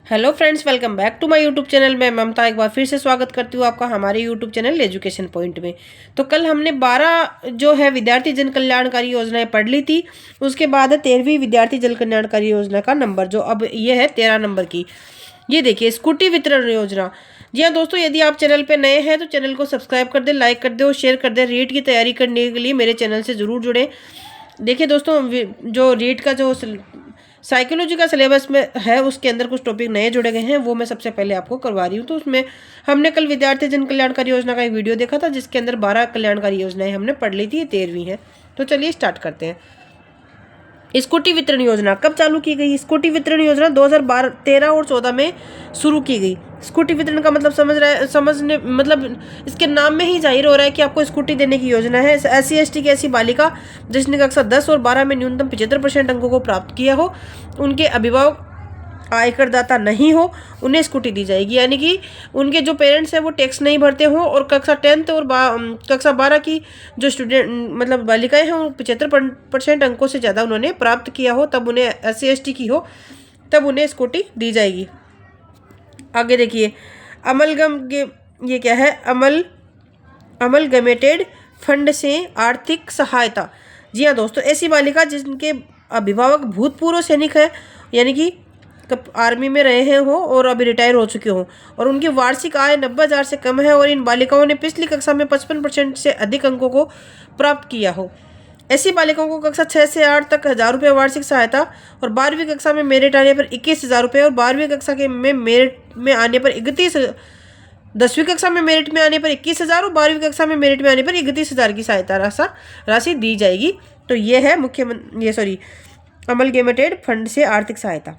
Hello friends, welcome back to my YouTube channel. मैं ममता एक बार फिर से स्वागत करती हूँ आपका हमारे यूट्यूब चैनल एजुकेशन पॉइंट में। तो कल हमने 12 जो है विद्यार्थी जन कल्याणकारी योजनाएं पढ़ ली थी। उसके बाद है 13वीं विद्यार्थी जन कल्याणकारी योजना का नंबर, जो अब ये है 13 नंबर की। ये देखिए, स्कूटी वितरण योजना। जी हाँ दोस्तों, यदि आप चैनल पे नए हैं तो चैनल को सब्सक्राइब कर दे, लाइक कर दे और शेयर कर दे। रीट की तैयारी करने के लिए मेरे चैनल से ज़रूर जुड़ें। देखिए दोस्तों, जो रीट का जो साइकोलॉजी का सिलेबस में है उसके अंदर कुछ टॉपिक नए जुड़े गए हैं, वो मैं सबसे पहले आपको करवा रही हूँ। तो उसमें हमने कल विद्यार्थी जन कल्याणकारी योजना का एक वीडियो देखा था, जिसके अंदर 12 कल्याणकारी योजनाएं हमने पढ़ ली थी, ये 13वीं है। तो चलिए स्टार्ट करते हैं। स्कूटी वितरण योजना कब चालू की गई? स्कूटी वितरण योजना 2013 और 14 में शुरू की गई। स्कूटी वितरण का मतलब समझने मतलब इसके नाम में ही जाहिर हो रहा है कि आपको स्कूटी देने की योजना है। SC/ST की ऐसी बालिका जिसने कक्षा 10 और 12 में न्यूनतम 75% अंकों को प्राप्त किया हो, उनके अभिभावक आयकर दाता नहीं हो, उन्हें स्कूटी दी जाएगी। यानी कि उनके जो पेरेंट्स हैं वो टैक्स नहीं भरते हों और कक्षा 10th और कक्षा 12 की जो स्टूडेंट मतलब बालिकाएं हैं वो 75% अंकों से ज़्यादा उन्होंने प्राप्त किया हो, तब उन्हें SC/ST की हो तब उन्हें स्कूटी दी जाएगी। आगे देखिए, ये क्या है? अमलगमेटेड फंड से आर्थिक सहायता। जी हाँ दोस्तों, ऐसी बालिका जिनके अभिभावक भूतपूर्व सैनिक है, यानी कि आर्मी में रहे हैं हो और अभी रिटायर हो चुके हों, और उनकी वार्षिक आय 90,000 से कम है, और इन बालिकाओं ने पिछली कक्षा में 55% से अधिक अंकों को प्राप्त किया हो। ऐसी बालिकाओं को कक्षा 6 से 8 तक 1,000 रुपये वार्षिक सहायता, और 12वीं कक्षा में मेरिट आने पर 21,000 रुपये, और 12वीं कक्षा के में मेरिट में आने पर 10वीं कक्षा में मेरिट में आने पर 21,000 और 12वीं कक्षा में मेरिट में आने पर 31,000 की सहायता राशि दी जाएगी। तो ये है अमलगमेटेड फंड से आर्थिक सहायता।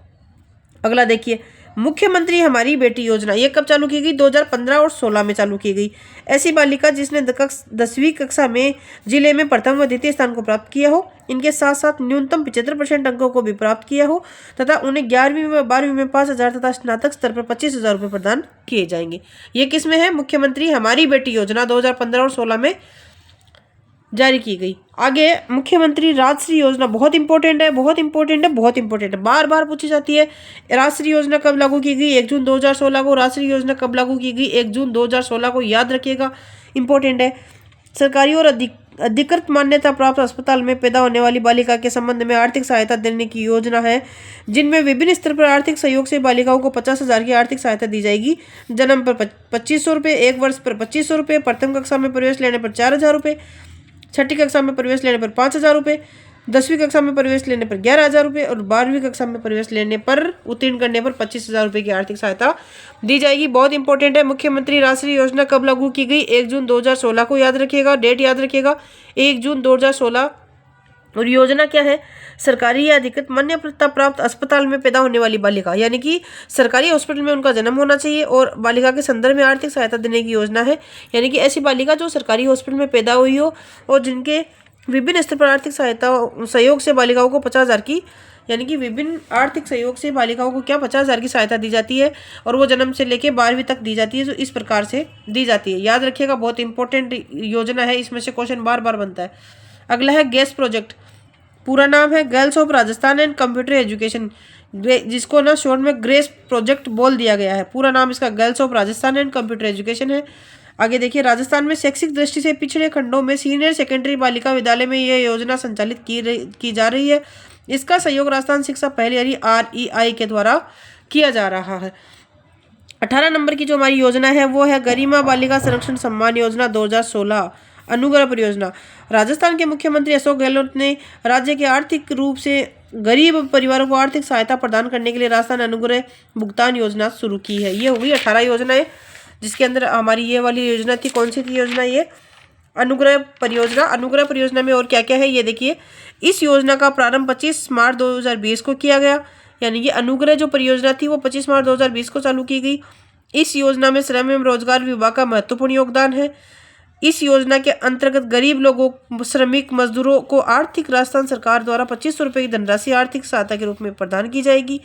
अगला देखिए, मुख्यमंत्री हमारी बेटी योजना। ये कब चालू की गई? 2015 और 16 में चालू की गई। ऐसी बालिका जिसने 10वीं कक्षा में जिले में प्रथम व द्वितीय स्थान को प्राप्त किया हो, इनके साथ साथ न्यूनतम 75% अंकों को भी प्राप्त किया हो, तथा उन्हें 11वीं व 12वीं में 5,000 तथा स्नातक स्तर पर 25,000 रुपये प्रदान किए जाएंगे। ये किस में है? मुख्यमंत्री हमारी बेटी योजना 2015 और 16 में जारी की गई। आगे, मुख्यमंत्री राजश्री योजना। बहुत इंपॉर्टेंट है, बहुत इंपॉर्टेंट है, बहुत इंपॉर्टेंट है, बार बार पूछी जाती है। राजश्री योजना कब लागू की गई? 1 जून 2016 को। राजश्री योजना कब लागू की गई? 1 जून 2016 को। याद रखिएगा, इंपॉर्टेंट है। सरकारी और अधिकृत मान्यता प्राप्त अस्पताल में पैदा होने वाली बालिका के संबंध में आर्थिक सहायता देने की योजना है, जिनमें विभिन्न स्तर पर आर्थिक सहयोग से बालिकाओं को 50,000 की आर्थिक सहायता दी जाएगी। जन्म पर 2,500 रुपये, 1 वर्ष पर 2,500 रुपये, प्रथम कक्षा में प्रवेश लेने पर 4,000 रुपये, छठी कक्षा में प्रवेश लेने पर 5,000 रुपये, 10वीं कक्षा में प्रवेश लेने पर 11,000 रुपये, और 12वीं कक्षा में प्रवेश लेने पर उत्तीर्ण करने पर 25,000 रुपये की आर्थिक सहायता दी जाएगी। बहुत इंपॉर्टेंट है। मुख्यमंत्री राजश्री योजना कब लागू की गई? 1 जून 2016 को। याद रखिएगा, डेट याद रखिएगा, 1 जून 2016। और योजना क्या है? सरकारी या अधिकृत मान्यता प्राप्त अस्पताल में पैदा होने वाली बालिका, यानी कि सरकारी हॉस्पिटल में उनका जन्म होना चाहिए और बालिका के संदर्भ में आर्थिक सहायता देने की योजना है। यानी कि ऐसी बालिका जो सरकारी हॉस्पिटल में पैदा हुई हो और जिनके विभिन्न स्तर पर आर्थिक सहायता सहयोग से बालिकाओं को 50,000 की, यानी कि विभिन्न आर्थिक सहयोग से बालिकाओं को क्या 50,000 की सहायता दी जाती है, और वो जन्म से लेकर 12वीं तक दी जाती है। जो इस प्रकार से दी जाती है, याद रखिएगा, बहुत इंपॉर्टेंट योजना है। इसमें से क्वेश्चन बार बार बनता है। अगला है गैस प्रोजेक्ट। पूरा नाम है girls of Rajasthan and computer education, जिसको ना शॉर्ट में ग्रेस प्रोजेक्ट बोल दिया गया है। पूरा नाम इसका girls of Rajasthan and computer education है। आगे देखिए, राजस्थान में शैक्षिक दृष्टि से पिछड़े खंडों में सीनियर सेकेंडरी बालिका विद्यालय में यह योजना संचालित की जा रही है। इसका सहयोग राजस्थान शिक्षा पहल यानी REI के द्वारा किया जा रहा है। 18 नंबर की जो हमारी योजना है वो है गरिमा बालिका संरक्षण सम्मान योजना 2016 अनुग्रह परियोजना। राजस्थान के मुख्यमंत्री अशोक गहलोत ने राज्य के आर्थिक रूप से गरीब परिवारों को आर्थिक सहायता प्रदान करने के लिए राजस्थान अनुग्रह भुगतान योजना शुरू की है। ये होगी 18 योजनाएं, जिसके अंदर हमारी ये वाली योजना थी। कौन सी थी योजना? ये अनुग्रह परियोजना। अनुग्रह परियोजना में और क्या क्या है ये देखिए। इस योजना का प्रारंभ 25 मार्च 2020 को किया गया, यानी कि अनुग्रह जो परियोजना थी वो 25 मार्च 2020 को चालू की गई। इस योजना में श्रम एवं रोजगार विभाग का महत्वपूर्ण योगदान है। इस योजना के अंतर्गत गरीब लोगों, श्रमिक मजदूरों को आर्थिक राजस्थान सरकार द्वारा 2,500 रुपये की धनराशि आर्थिक सहायता के रूप में प्रदान की जाएगी।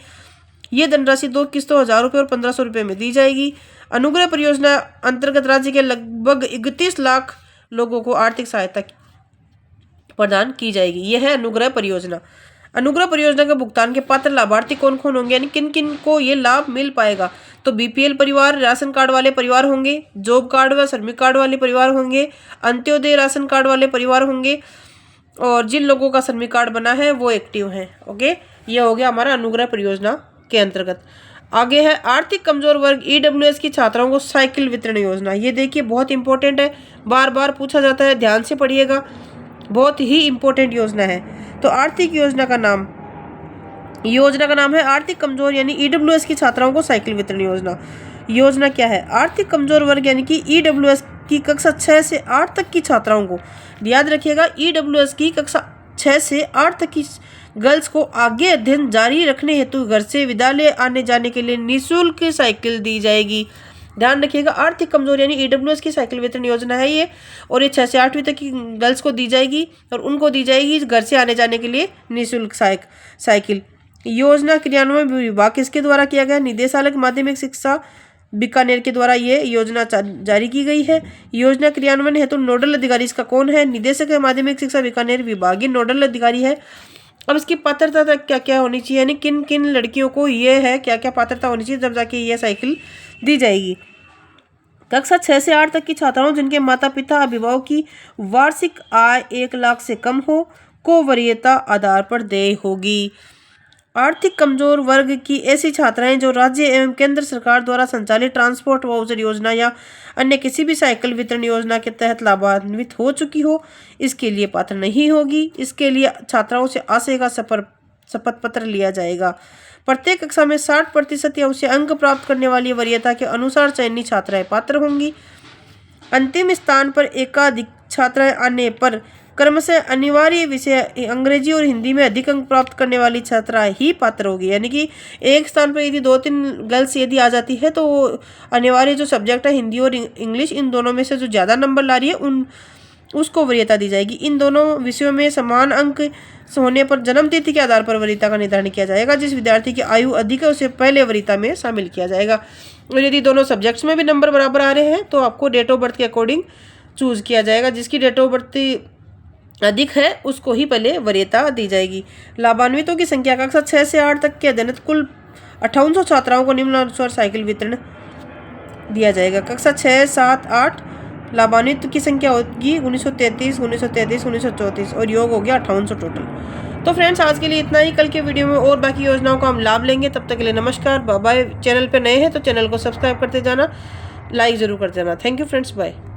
ये धनराशि 2 किस्तों 1,000 रुपये और 1,500 रुपये में दी जाएगी। अनुग्रह परियोजना अंतर्गत राज्य के लगभग 31 लाख लोगों को आर्थिक सहायता प्रदान की जाएगी। यह है अनुग्रह परियोजना। अनुग्रह परियोजना के भुगतान के पात्र लाभार्थी कौन कौन होंगे, यानी किन किन को ये लाभ मिल पाएगा। तो बीपीएल परिवार, राशन कार्ड वाले परिवार होंगे, जॉब कार्ड व श्रमिक कार्ड वाले परिवार होंगे, अंत्योदय राशन कार्ड वाले परिवार होंगे, और जिन लोगों का श्रमिक कार्ड बना है वो एक्टिव हैं। ओके, ये हो गया हमारा अनुग्रह परियोजना के अंतर्गत। आगे है आर्थिक कमजोर वर्ग ईडब्ल्यूएस की छात्राओं को साइकिल वितरण योजना। ये देखिए बहुत इंपॉर्टेंट है, बार बार पूछा जाता है, ध्यान से पढ़िएगा, बहुत ही इंपॉर्टेंट योजना है। तो आर्थिक योजना का नाम है आर्थिक कमजोर यानी ईडब्ल्यूएस की छात्राओं को साइकिल वितरण योजना। योजना क्या है, आर्थिक कमजोर वर्ग यानी कि ईडब्ल्यूएस की कक्षा 6 से 8 तक की छात्राओं को, याद रखिएगा ईडब्ल्यूएस की कक्षा 6 से 8 तक की गर्ल्स को आगे अध्ययन जारी रखने हेतु घर से विद्यालय आने जाने के लिए निःशुल्क साइकिल दी जाएगी। ध्यान रखिएगा, आर्थिक कमजोर यानी ईडब्ल्यूएस की साइकिल वितरण योजना है ये, और ये 6 से 8वीं तक की गर्ल्स को दी जाएगी, और उनको दी जाएगी घर से आने जाने के लिए निःशुल्क साइकिल। योजना क्रियान्वयन विभाग किसके द्वारा किया गया, निदेशालय माध्यमिक शिक्षा बीकानेर के द्वारा ये योजना जारी की गई है। योजना क्रियान्वयन हेतु नोडल अधिकारी इसका कौन है, निदेशक है माध्यमिक शिक्षा बीकानेर, विभागीय नोडल अधिकारी है। अब इसकी पात्रता तक क्या क्या होनी चाहिए, यानी किन किन लड़कियों को ये है, क्या क्या पात्रता होनी चाहिए जब जाके ये साइकिल दी जाएगी। कक्षा 6 से 8 तक की छात्राओं जिनके माता पिता अभिभावक की वार्षिक आय 1 लाख से कम हो को वरीयता आधार पर देय होगी। आर्थिक कमजोर वर्ग की ऐसी छात्राएं जो राज्य एवं केंद्र सरकार द्वारा संचालित ट्रांसपोर्ट वाउचर योजना या अन्य किसी भी साइकिल वितरण योजना के तहत लाभान्वित हो चुकी हो, इसके लिए पात्र नहीं होगी। इसके लिए छात्राओं से आशय का शपथ पत्र लिया जाएगा। प्रत्येक कक्षा में 60% या उससे अंक प्राप्त करने वाली वरीयता के अनुसार चयनित छात्राएं पात्र होंगी। अंतिम स्थान पर एकाधिक छात्राएं आने पर क्रमशः अनिवार्य विषय अंग्रेजी और हिंदी में अधिक अंक प्राप्त करने वाली छात्रा ही पात्र होगी। यानी कि एक स्थान पर यदि 2-3 गर्ल्स यदि आ जाती है तो वो अनिवार्य जो सब्जेक्ट है हिंदी और इंग्लिश, इन दोनों में से जो ज़्यादा नंबर ला रही है उसको वरीयता दी जाएगी। इन दोनों विषयों में समान अंक होने पर जन्म तिथि के आधार पर वरीयता का निर्धारण किया जाएगा। जिस विद्यार्थी की आयु अधिक है उसे पहले वरीयता में शामिल किया जाएगा। और यदि दोनों सब्जेक्ट्स में भी नंबर बराबर आ रहे हैं तो आपको डेट ऑफ बर्थ के अकॉर्डिंग चूज किया जाएगा। जिसकी डेट ऑफ बर्थ अधिक है उसको ही पहले वरीयता दी जाएगी। लाभान्वितों की संख्या कक्षा 6 से 8 तक के अध्ययनरत कुल 5800 छात्राओं को निम्नानुसार साइकिल वितरण दिया जाएगा। कक्षा 6, 7, 8 लाभान्वित की संख्या होगी 1933, 1933, 1934 और योग हो गया 5800 टोटल। तो फ्रेंड्स आज के लिए इतना ही। कल के वीडियो में और बाकी योजनाओं का हम लाभ लेंगे। तब तक के लिए नमस्कार, बाय बाय। चैनल पे नए हैं तो चैनल को सब्सक्राइब करते जाना, लाइक जरूर कर देना। Thank you friends, bye.